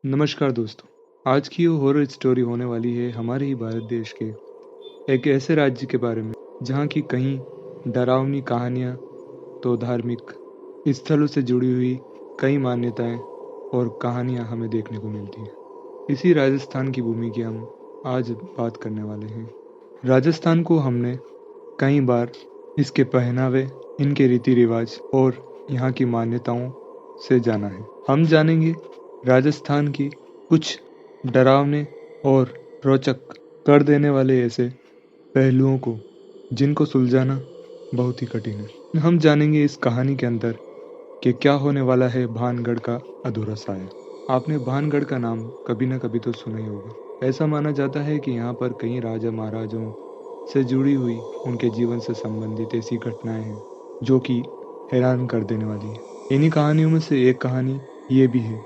नमस्कार दोस्तों। आज की ये हॉरर स्टोरी होने वाली है हमारे ही भारत देश के एक ऐसे राज्य के बारे में जहाँ की कहीं डरावनी कहानियाँ तो धार्मिक स्थलों से जुड़ी हुई कई मान्यताएं और कहानियाँ हमें देखने को मिलती हैं। इसी राजस्थान की भूमि की हम आज बात करने वाले हैं। राजस्थान को हमने कई बार इसके पहनावे, इनके रीति रिवाज और यहाँ की मान्यताओं से जाना है। हम जानेंगे राजस्थान की कुछ डरावने और रोचक कर देने वाले ऐसे पहलुओं को जिनको सुलझाना बहुत ही कठिन है। हम जानेंगे इस कहानी के अंदर कि क्या होने वाला है भानगढ़ का अधूरा साया। आपने भानगढ़ का नाम कभी ना कभी तो सुना ही होगा। ऐसा माना जाता है कि यहाँ पर कई राजा महाराजाओं से जुड़ी हुई उनके जीवन से संबंधित ऐसी घटनाएं हैं जो कि हैरान कर देने वाली है। इन्हीं कहानियों में से एक कहानी ये भी है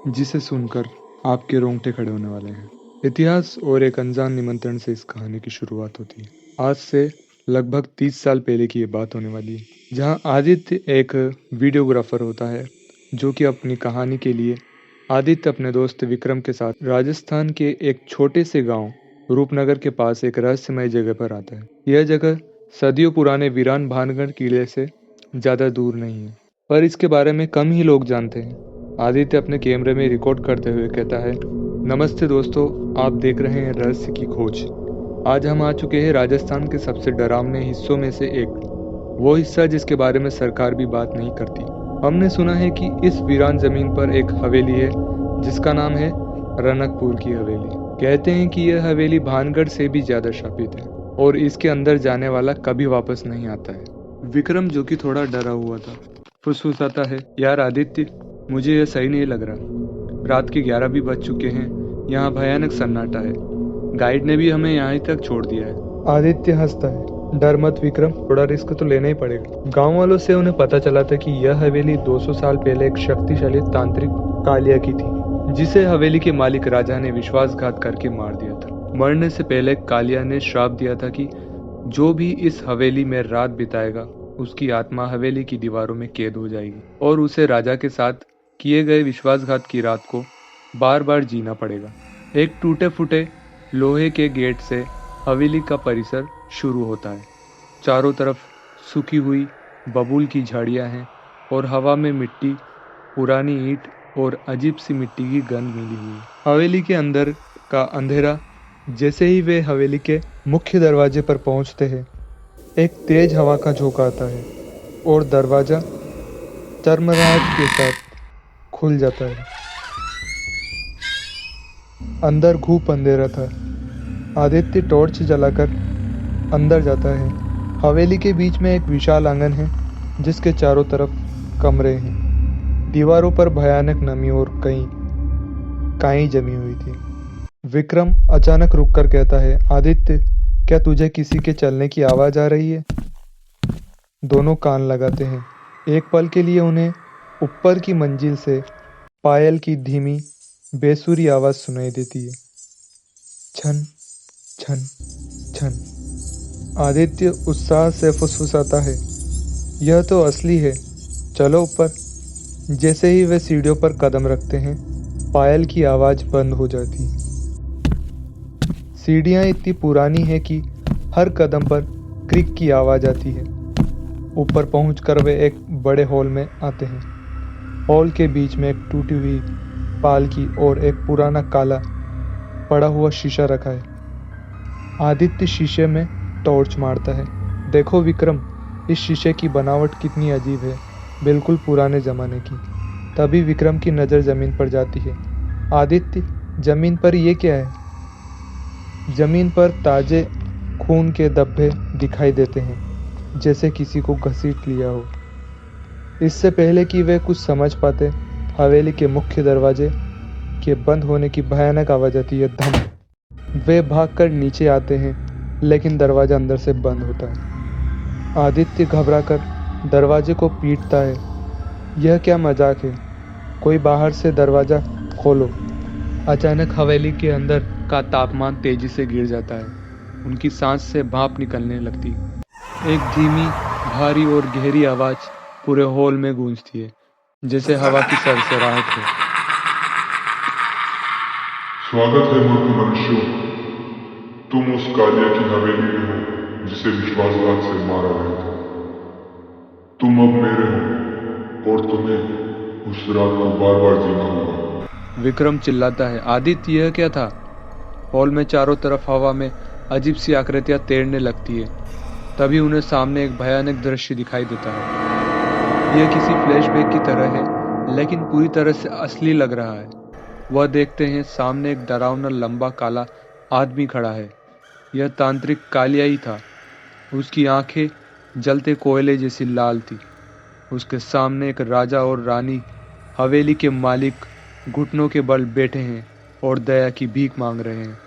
जिसे सुनकर आपके रोंगटे खड़े होने वाले हैं। इतिहास और एक अनजान निमंत्रण से इस कहानी की शुरुआत होती है। आज से लगभग 30 साल पहले की ये बात होने वाली है, जहाँ आदित्य एक वीडियोग्राफर होता है जो कि अपनी कहानी के लिए आदित्य अपने दोस्त विक्रम के साथ राजस्थान के एक छोटे से गांव रूपनगर के पास एक रहस्यमय जगह पर आता है। यह जगह सदियों पुराने वीरान भानगढ़ किले से ज़्यादा दूर नहीं है, पर इसके बारे में कम ही लोग जानते हैं। आदित्य अपने कैमरे में रिकॉर्ड करते हुए कहता है, नमस्ते दोस्तों, आप देख रहे हैं रहस्य की खोज। आज हम आ चुके हैं राजस्थान के सबसे डरावने हिस्सों में से एक, वो हिस्सा जिसके बारे में सरकार भी बात नहीं करती। हमने सुना है कि इस वीरान जमीन पर एक हवेली है जिसका नाम है रनकपुर की हवेली। कहते हैं कि यह हवेली भानगढ़ से भी ज्यादा शापित है और इसके अंदर जाने वाला कभी वापस नहीं आता है। विक्रम, जो कि थोड़ा डरा हुआ था, फुसफुसाता है, यार आदित्य, मुझे यह सही नहीं लग रहा। रात के 11 भी बज चुके हैं, यहाँ भयानक सन्नाटा है। गाइड ने भी हमें यहाँ तक छोड़ दिया है। आदित्य हंसता है, डर मत विक्रम, थोड़ा रिस्क तो लेना ही पड़ेगा। गांव वालों से उन्हें पता चला था कि यह हवेली 200 साल पहले एक शक्तिशाली तांत्रिक कालिया की थी, जिसे हवेली के मालिक राजा ने विश्वासघात करके मार दिया था। मरने से पहले कालिया ने श्राप दिया था कि जो भी इस हवेली में रात बिताएगा उसकी आत्मा हवेली की दीवारों में कैद हो जाएगी और उसे राजा के साथ किए गए विश्वासघात की रात को बार बार जीना पड़ेगा। एक टूटे फूटे लोहे के गेट से हवेली का परिसर शुरू होता है। चारों तरफ सूखी हुई बबूल की झाड़ियां हैं और हवा में मिट्टी, पुरानी ईंट और अजीब सी मिट्टी की गंध मिली हुई है। हवेली के अंदर का अंधेरा। जैसे ही वे हवेली के मुख्य दरवाजे पर पहुंचते हैं, एक तेज हवा का झोंका आता है और दरवाजा चरमराहट के साथ खुल जाता है। अंदर खूब अंधेरा था। आदित्य टॉर्च जलाकर अंदर जाता है। हवेली के बीच में एक विशाल आंगन है जिसके चारों तरफ कमरे हैं। दीवारों पर भयानक नमी और कई काई जमी हुई थी। विक्रम अचानक रुककर कहता है, आदित्य, क्या तुझे किसी के चलने की आवाज आ रही है? दोनों कान लगाते हैं। एक पल के लिए उन्हें ऊपर की मंजिल से पायल की धीमी बेसुरी आवाज सुनाई देती है। छन छन छन। आदित्य उत्साह से फुसफुसाता है, यह तो असली है, चलो ऊपर। जैसे ही वे सीढ़ियों पर कदम रखते हैं, पायल की आवाज बंद हो जाती। सीढ़ियां इतनी पुरानी है कि हर कदम पर क्रिक की आवाज आती है। ऊपर पहुंचकर वे एक बड़े हॉल में आते हैं। हॉल के बीच में एक टूटी हुई पालकी और एक पुराना काला पड़ा हुआ शीशा रखा है। आदित्य शीशे में टॉर्च मारता है। देखो विक्रम, इस शीशे की बनावट कितनी अजीब है, बिल्कुल पुराने जमाने की। तभी विक्रम की नज़र जमीन पर जाती है। आदित्य, जमीन पर ये क्या है? जमीन पर ताजे खून के धब्बे दिखाई देते हैं, जैसे किसी को घसीट लिया हो। इससे पहले कि वे कुछ समझ पाते, हवेली के मुख्य दरवाजे के बंद होने की भयानक आवाज आती है, धम। वे भागकर नीचे आते हैं, लेकिन दरवाजा अंदर से बंद होता है। आदित्य घबराकर दरवाजे को पीटता है। यह क्या मजाक है? कोई बाहर से दरवाजा खोलो। अचानक हवेली के अंदर का तापमान तेजी से गिर जाता है। उनकी सांस से भाप निकलने लगती। एक धीमी, भारी और गहरी आवाज पूरे हॉल में गूंजती है, जैसे हवा की सरसराहट हो। स्वागत है मूर्ख मनुष्यों। तुम उस कालिया की हवेली में हो जिसे विश्वासघात से मारा गया था। तुम अब मेरे हो और तुम्हें उस रात को बार बार जीना होगा। विक्रम चिल्लाता है, आदित्य यह क्या था? हॉल में चारों तरफ हवा में अजीब सी आकृतियां तैरने लगती है। तभी उन्हें सामने एक भयानक दृश्य दिखाई देता है। यह किसी फ्लैशबैक की तरह है, लेकिन पूरी तरह से असली लग रहा है। वह देखते हैं सामने एक डरावना लंबा काला आदमी खड़ा है। यह तांत्रिक कालिया ही था। उसकी आंखें जलते कोयले जैसी लाल थी। उसके सामने एक राजा और रानी, हवेली के मालिक, घुटनों के बल बैठे हैं और दया की भीख मांग रहे हैं।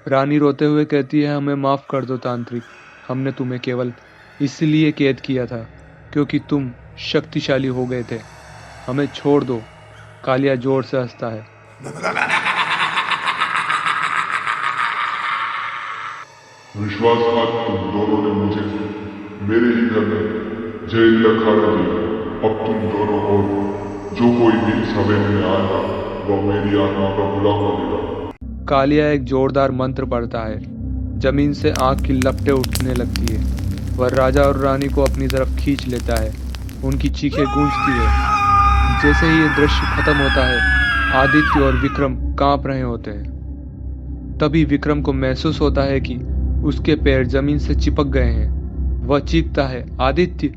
रानी रोते हुए कहती है, हमें माफ कर दो तांत्रिक। हमने तुम्हें केवल इसलिए कैद किया था क्योंकि तुम शक्तिशाली हो गए थे। हमें छोड़ दो। कालिया जोर से हंसता है। विश्वासघात तुम दोनों ने मुझे मेरे ही घर में जहरीला खाना दिया। अब तुम दोनों और जो कोई भी इस हवेली में आएगा वह मेरी आत्मा का गुलाम बनेगा। कालिया एक जोरदार मंत्र पढ़ता है। जमीन से आग की लपटें उठने लगती है। वह राजा और रानी को अपनी तरफ खींच लेता है। उनकी चीखें गूंजती है। जैसे ही ये दृश्य खत्म होता है, आदित्य और विक्रम कांप रहे होते हैं। तभी विक्रम को महसूस होता है कि उसके पैर जमीन से चिपक गए हैं। वह चीखता है, आदित्य,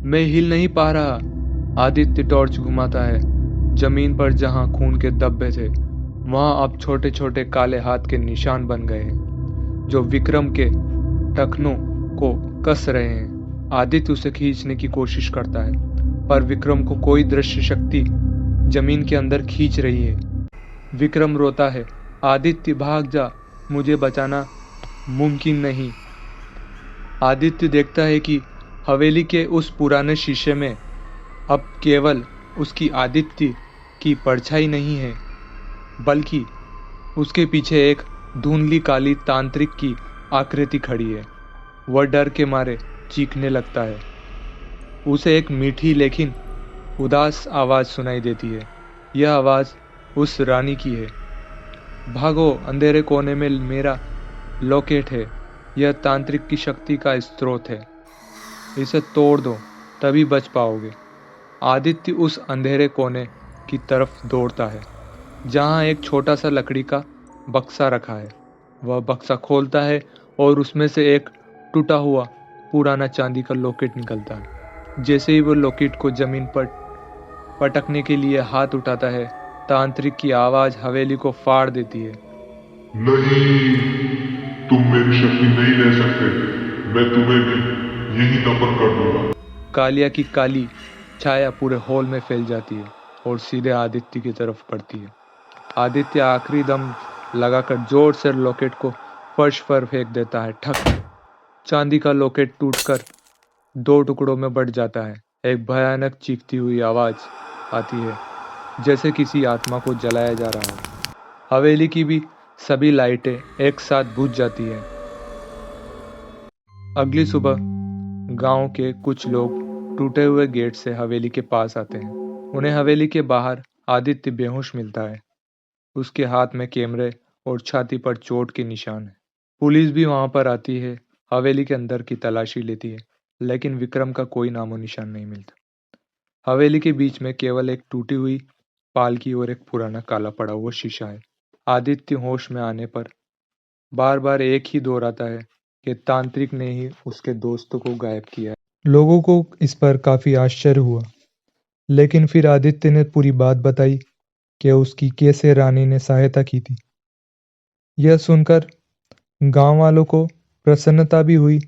मैं हिल नहीं पा रहा। आदित्य टॉर्च घुमाता है। जमीन पर जहां खून के धब्बे थे, वहां अब छोटे छोटे काले हाथ के निशान बन गए हैं, जो विक्रम के टखनों को कस रहे हैं। आदित्य उसे खींचने की कोशिश करता है, पर विक्रम को कोई दृश्य शक्ति जमीन के अंदर खींच रही है। विक्रम रोता है, आदित्य भाग जा, मुझे बचाना मुमकिन नहीं। आदित्य देखता है कि हवेली के उस पुराने शीशे में अब केवल उसकी आदित्य की परछाई नहीं है, बल्कि उसके पीछे एक धुंधली काली तांत्रिक की आकृति खड़ी है। वह डर के मारे चीखने लगता है। उसे एक मीठी लेकिन उदास आवाज सुनाई देती है। यह आवाज उस रानी की है। भागो, अंधेरे कोने में मेरा लॉकेट है। यह तांत्रिक की शक्ति का स्रोत है। इसे तोड़ दो, तभी बच पाओगे। आदित्य उस अंधेरे कोने की तरफ दौड़ता है, जहां एक छोटा सा लकड़ी का बक्सा रखा है। वह बक्सा खोलता है और उसमें से एक टूटा हुआ पुराना चांदी का लॉकेट निकलता है। जैसे ही वो लॉकेट को जमीन पर पटकने के लिए हाथ उठाता है, तांत्रिक की आवाज हवेली को फाड़ देती है। नहीं, तुम मेरी शक्ति नहीं ले सकते। मैं तुम्हें भी यही दफन कर दूंगा। कालिया की काली छाया पूरे हॉल में फैल जाती है और सीधे आदित्य की तरफ पड़ती है। आदित्य आखिरी दम लगाकर जोर से लॉकेट को फर्श पर फेंक देता है। ठक! चांदी का लॉकेट टूटकर दो टुकड़ों में बट जाता है। एक भयानक चीखती हुई आवाज आती है, जैसे किसी आत्मा को जलाया जा रहा हो। हवेली की भी सभी लाइटें एक साथ बुझ जाती हैं। अगली सुबह गांव के कुछ लोग टूटे हुए गेट से हवेली के पास आते हैं। उन्हें हवेली के बाहर आदित्य बेहोश मिलता है। उसके हाथ में कैमरे और छाती पर चोट के निशान है। पुलिस भी वहां पर आती है, हवेली के अंदर की तलाशी लेती है, लेकिन विक्रम का कोई नामो निशान नहीं मिलता। हवेली के बीच में केवल एक टूटी हुई पालकी और एक पुराना काला पड़ा हुआ शीशा है। आदित्य होश में आने पर बार बार एक ही दोहराता है कि तांत्रिक ने ही उसके दोस्तों को गायब किया है। लोगों को इस पर काफी आश्चर्य हुआ, लेकिन फिर आदित्य ने पूरी बात बताई कि उसकी कैसे रानी ने सहायता की थी। यह सुनकर गांव वालों को प्रसन्नता भी हुई,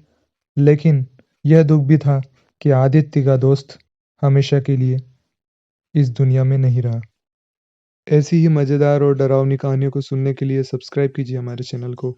लेकिन यह दुख भी था कि आदित्य का दोस्त हमेशा के लिए इस दुनिया में नहीं रहा। ऐसी ही मज़ेदार और डरावनी कहानियों को सुनने के लिए सब्सक्राइब कीजिए हमारे चैनल को।